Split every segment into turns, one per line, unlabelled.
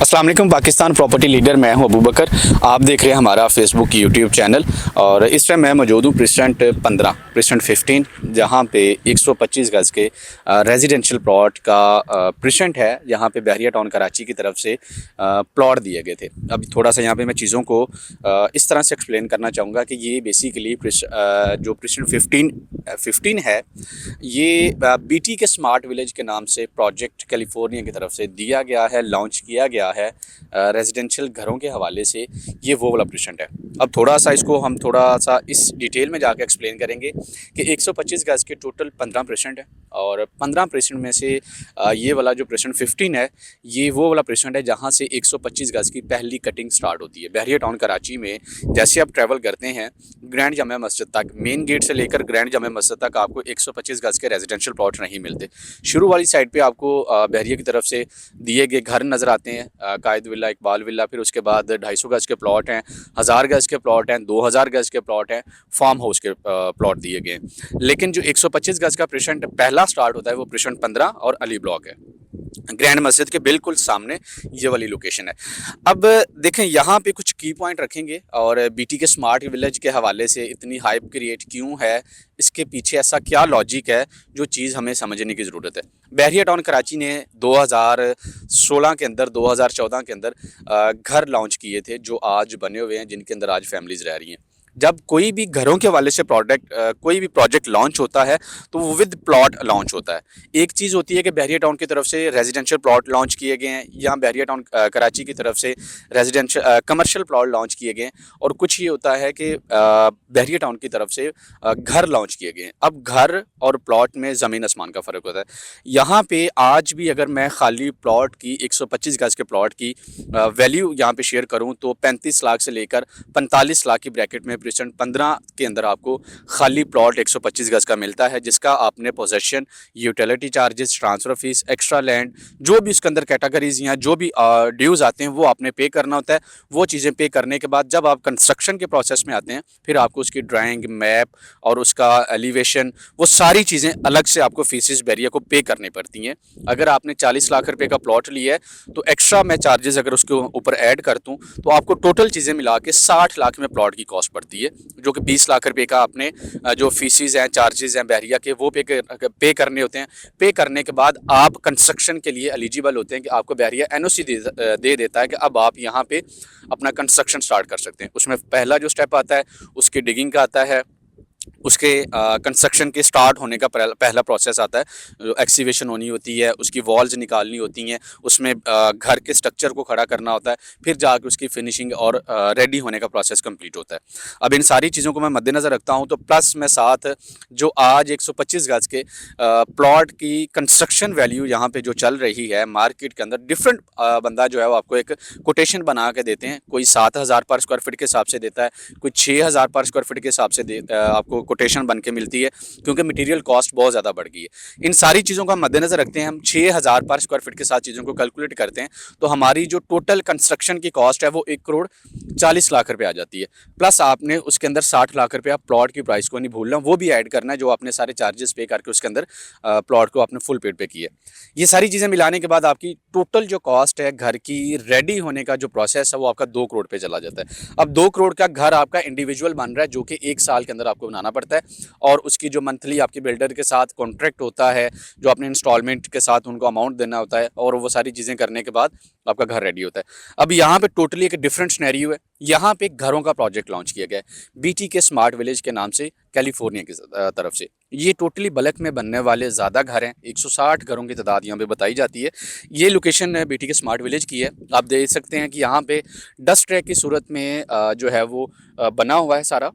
अस्सलाम वालेकुम। Pakistan property leader मैं हूं अबू बकर। आप देख रहे हैं हमारा फेसबुक यूट्यूब चैनल और इस टाइम मैं मौजूद हूं प्रेसिडेंट 15 जहां पे 125 गज़ के रेजिडेंशियल प्लॉट का प्रेसिडेंट है, जहां पे बहरिया टाउन कराची की तरफ से प्लॉट दिए गए थे। अब थोड़ा सा यहां पे मैं चीज़ों को इस तरह से एक्सप्लेन करना चाहूँगा कि ये बेसिकली जो प्रेसिडेंट 15 है, ये बीटी के स्मार्ट विलेज के नाम से प्रोजेक्ट कैलिफोर्निया की तरफ से दिया गया है, लॉन्च किया गया है रेजिडेंशियल घरों के हवाले से। ये वो वाला प्रेसिडेंट है। अब थोड़ा सा इसको हम थोड़ा सा इस डिटेल में जाकर एक्सप्लेन करेंगे कि 125 गज़ के टोटल 15 प्रेसिडेंट है और 15 प्रेसिडेंट में से ये वाला जो प्रेसिडेंट 15 है, ये वो वाला प्रेसिडेंट है जहाँ से 125 गज़ की पहली कटिंग स्टार्ट होती है। बहरिया टाउन कराची में जैसे आप ट्रैवल करते हैं ग्रैंड जामा मस्जिद तक, मेन गेट से लेकर ग्रैंड जामा मस्जिद तक आपको 125 गज़ के रेजिडेंशियल प्लॉट नहीं मिलते। शुरू वाली साइड पे आपको बहरिया की तरफ से दिए गए घर नज़र आते हैं, कायद विला, इकबाल विला, फिर उसके बाद 250 गज़ के प्लॉट हैं, 1000 गज़ के प्लॉट हैं, 2000 गज़ के प्लॉट हैं, फार्म हाउस के प्लॉट दिए गए हैं। लेकिन जो 125 गज़ का प्रेसिडेंट पहला स्टार्ट होता है वो प्रेसिडेंट 15 और अली ब्लॉक है। ग्रैंड मस्जिद के बिल्कुल सामने ये वाली लोकेशन है। अब देखें यहाँ पे कुछ की पॉइंट रखेंगे और बीटी के स्मार्ट विलेज के हवाले से इतनी हाइप क्रिएट क्यों है, इसके पीछे ऐसा क्या लॉजिक है, जो चीज़ हमें समझने की ज़रूरत है। बहरिया टाउन कराची ने 2016 के अंदर 2014 के अंदर घर लॉन्च किए थे जो आज बने हुए हैं, जिनके अंदर आज फैमिलीज़ रह रही हैं। जब कोई भी घरों के हवाले से कोई भी प्रोजेक्ट लॉन्च होता है तो वो विद प्लॉट लॉन्च होता है। एक चीज़ होती है कि बहरिया टाउन की तरफ से रेजिडेंशियल प्लॉट लॉन्च किए गए हैं या बहरिया टाउन कराची की तरफ से रेजिडेंशियल कमर्शियल प्लॉट लॉन्च किए गए हैं, और कुछ ये होता है कि बहरिया टाउन की तरफ से घर लॉन्च किए गए हैं। अब घर और प्लॉट में ज़मीन आसमान का फ़र्क होता है। यहाँ पे आज भी अगर मैं खाली प्लॉट की 125 गज़ के प्लॉट की वैल्यू यहाँ पे शेयर करूँ तो 35 लाख से लेकर 45 लाख की ब्रैकेट में प्रेसिडेंट 15 के अंदर आपको खाली प्लॉट 125 गज़ का मिलता है, जिसका आपने possession, utility charges, transfer fees, extra land, जो भी इसके अंदर कैटेगरीज या जो भी ड्यूज़ आते हैं वो आपने पे करना होता है। वो चीज़ें पे करने के बाद जब आप कंस्ट्रक्शन के प्रोसेस में आते हैं, फिर आपको उसकी ड्राइंग, मैप और उसका एलिवेशन, वो सारी चीज़ें अलग से आपको फीसिस बहरिया को पे करनी पड़ती हैं। अगर आपने 40 लाख रुपए का प्लॉट लिया है तो एक्स्ट्रा मैं चार्जेस अगर उसके ऊपर ऐड कर दूँ तो आपको टोटल चीज़ें मिला के 60 लाख में प्लॉट की कॉस्ट पड़ती है, जो कि 20 लाख रुपए का आपने जो फीसिस हैं, चार्जेस हैं बहरिया के, वो पे करने होते हैं। पे करने के बाद आप कंस्ट्रक्शन के लिए एलिजिबल होते हैं कि आपको बहरिया एनओसी दे देता है कि अब आप यहाँ पे अपना कंस्ट्रक्शन स्टार्ट कर सकते हैं। उसमें पहला जो स्टेप आता है उसकी डिगिंग का आता है, उसके कंस्ट्रक्शन के स्टार्ट होने का पहला प्रोसेस आता है, जो एक्सीवेशन होनी होती है, उसकी वॉल्स निकालनी होती हैं, उसमें घर के स्ट्रक्चर को खड़ा करना होता है, फिर जाकर उसकी फिनिशिंग और रेडी होने का प्रोसेस कंप्लीट होता है। अब इन सारी चीज़ों को मैं मद्देनज़र रखता हूँ तो प्लस मैं साथ जो आज 125 गज़ के प्लॉट की कंस्ट्रक्शन वैल्यू यहाँ पे जो चल रही है मार्केट के अंदर, डिफरेंट बंदा जो है वो आपको एक कोटेशन बना के देते हैं। कोई 7,000 पर स्क्वायर फीट के हिसाब से देता है, कोई 6,000 पर स्क्वायर फीट के हिसाब से आपको कोटेशन बन के मिलती है, क्योंकि मटेरियल कॉस्ट बहुत ज़्यादा बढ़ गई है। इन सारी चीज़ों का मद्देनज़र रखते हैं, हम 6,000 पर स्क्वायर फीट के साथ चीज़ों को कैलकुलेट करते हैं तो हमारी जो टोटल कंस्ट्रक्शन की कॉस्ट है वो 1 करोड़ 40 लाख रुपये आ जाती है। प्लस आपने उसके अंदर 60 लाख रुपये प्लॉट की प्राइस को नहीं भूलना, वो भी ऐड करना है, जो आपने सारे चार्जेस पे करके उसके अंदर प्लॉट को आपने फुल पेड पे किया। ये सारी चीज़ें मिलाने के बाद आपकी टोटल जो कॉस्ट है घर की रेडी होने का जो प्रोसेस है वो आपका 2 करोड़ पे चला जाता है। अब 2 करोड़ का घर आपका इंडिविजुअल बन रहा है, जो कि 1 साल के अंदर आपको बनाना पड़ता है, और उसकी जो मंथली आपकी बिल्डर के साथ कॉन्ट्रैक्ट होता है, जो आपने इंस्टॉलमेंट के साथ उनको अमाउंट देना होता है, और वो सारी चीज़ें करने के बाद आपका घर रेडी होता है। अब यहाँ पे टोटली एक डिफरेंट सिनेरियो है। यहाँ पे घरों का प्रोजेक्ट लॉन्च किया गया है बीटी के स्मार्ट विलेज के नाम से, कैलिफोर्निया की तरफ से। ये टोटली बल्क में बनने वाले ज़्यादा घर हैं, 160 घरों की तादाद यहाँ पे बताई जाती है। ये लोकेशन बीटी के स्मार्ट विलेज की है। आप देख सकते हैं कि यहाँ पे डस्ट ट्रैक की सूरत में जो है वो बना हुआ है सारा,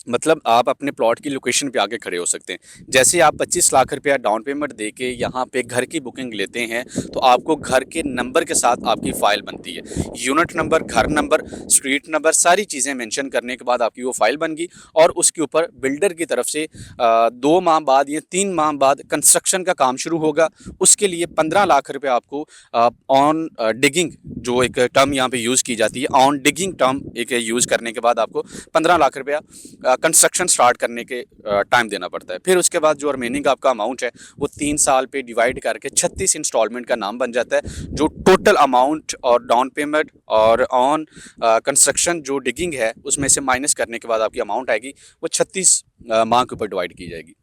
मतलब आप अपने प्लॉट की लोकेशन पे आके खड़े हो सकते हैं। जैसे आप 25 लाख रुपया डाउन पेमेंट दे के यहाँ पे घर की बुकिंग लेते हैं तो आपको घर के नंबर के साथ आपकी फ़ाइल बनती है, यूनिट नंबर, घर नंबर, स्ट्रीट नंबर, सारी चीज़ें मेंशन करने के बाद आपकी वो फ़ाइल बन गई, और उसके ऊपर बिल्डर की तरफ से 2 माह बाद या 3 माह बाद कंस्ट्रक्शन का काम शुरू होगा। उसके लिए 15 लाख रुपये आपको ऑन डिगिंग, जो एक टर्म यहाँ पे यूज़ की जाती है, ऑन डिगिंग टर्म एक यूज़ करने के बाद आपको 15 लाख रुपया कंस्ट्रक्शन स्टार्ट करने के टाइम देना पड़ता है। फिर उसके बाद जो रिमेनिंग आपका अमाउंट है वो 3 साल पे डिवाइड करके 36 इंस्टॉलमेंट का नाम बन जाता है। जो टोटल अमाउंट और डाउन पेमेंट और ऑन कंस्ट्रक्शन जो डिगिंग है उसमें से माइनस करने के बाद आपकी अमाउंट आएगी वो 36 माह के ऊपर डिवाइड की जाएगी।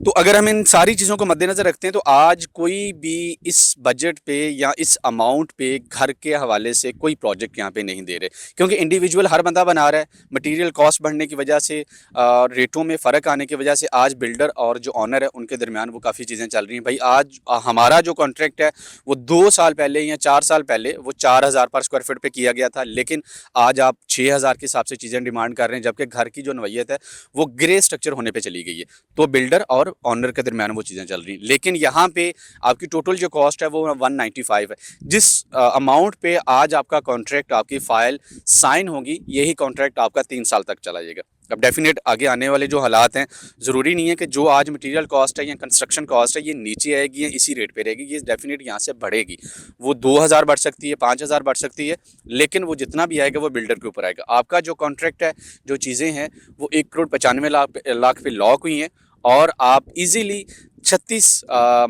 तो अगर हम इन सारी चीज़ों को मद्देनज़र रखते हैं तो आज कोई भी इस बजट पे या इस अमाउंट पे घर के हवाले से कोई प्रोजेक्ट यहाँ पे नहीं दे रहे, क्योंकि इंडिविजुअल हर बंदा बना रहा है। मटेरियल कॉस्ट बढ़ने की वजह से, रेटों में फ़र्क आने की वजह से आज बिल्डर और जो ऑनर है उनके दरमियान वो काफ़ी चीज़ें चल रही हैं। भाई आज हमारा जो कॉन्ट्रैक्ट है वो 2 साल पहले या 4 साल पहले वो 4000 पर स्क्वायर फीट पे किया गया था, लेकिन आज आप 6000 के हिसाब से चीज़ें डिमांड कर रहे हैं, जबकि घर की जो नवैयत है वो ग्रे स्ट्रक्चर होने पे चली गई है। तो बिल्डर और ऑनर के दरमियान वो चीज़ें चल रही हैं। लेकिन यहाँ पे आपकी टोटल जो कॉस्ट है वो 195 है। जिस अमाउंट पे आज आपका कॉन्ट्रैक्ट, आपकी फ़ाइल साइन होगी, यही कॉन्ट्रैक्ट आपका 3 साल तक चला जाएगा। अब डेफिनेट आगे आने वाले जो हालात हैं, ज़रूरी नहीं है कि जो आज मटेरियल कॉस्ट है या कंस्ट्रक्शन कॉस्ट है ये नीचे आएगी या इसी रेट पे रहेगी, ये डेफिनेट यहाँ से बढ़ेगी। वो 2000 बढ़ सकती है, 5000 बढ़ सकती है, लेकिन वो जितना भी आएगा वो बिल्डर के ऊपर आएगा। आपका जो कॉन्ट्रैक्ट है, जो चीज़ें हैं वो 1,95,00,000 पे लॉक हुई हैं और आप इजीली 36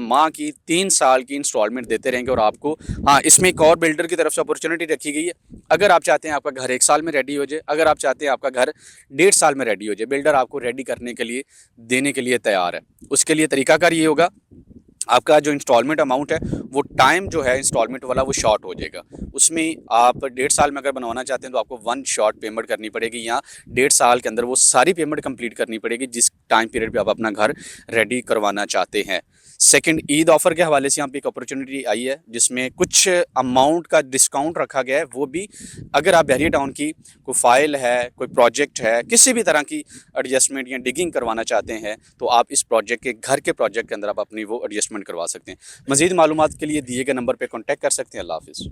माह की 3 साल की इंस्टॉलमेंट देते रहेंगे। और आपको, हाँ, इसमें एक और बिल्डर की तरफ से अपॉर्चुनिटी रखी गई है। अगर आप चाहते हैं आपका घर 1 साल में रेडी हो जाए, अगर आप चाहते हैं आपका घर 1.5 साल में रेडी हो जाए, बिल्डर आपको रेडी करने के लिए, देने के लिए तैयार है। उसके लिए तरीकाकार ये होगा, आपका जो इंस्टॉलमेंट अमाउंट है वो टाइम जो है इंस्टॉलमेंट वाला वो शॉर्ट हो जाएगा। उसमें आप 1.5 साल में अगर बनवाना चाहते हैं तो आपको 1 शॉर्ट पेमेंट करनी पड़ेगी, या 1.5 साल के अंदर वो सारी पेमेंट कंप्लीट करनी पड़ेगी जिस टाइम पीरियड पे आप अपना घर रेडी करवाना चाहते हैं। सेकंड, ईद ऑफर के हवाले से यहाँ पे एक अपॉर्चुनिटी आई है जिसमें कुछ अमाउंट का डिस्काउंट रखा गया है। वो भी अगर आप बहरिया टाउन की कोई फाइल है, कोई प्रोजेक्ट है, किसी भी तरह की एडजस्टमेंट या डिगिंग करवाना चाहते हैं तो आप इस प्रोजेक्ट के, घर के प्रोजेक्ट के अंदर आप अपनी वो एडजस्टमेंट करवा सकते हैं। मज़ीद मालूमात के लिए दिए गए नंबर पर कॉन्टैक्ट कर सकते हैं। अल्लाह हाफ़िज़।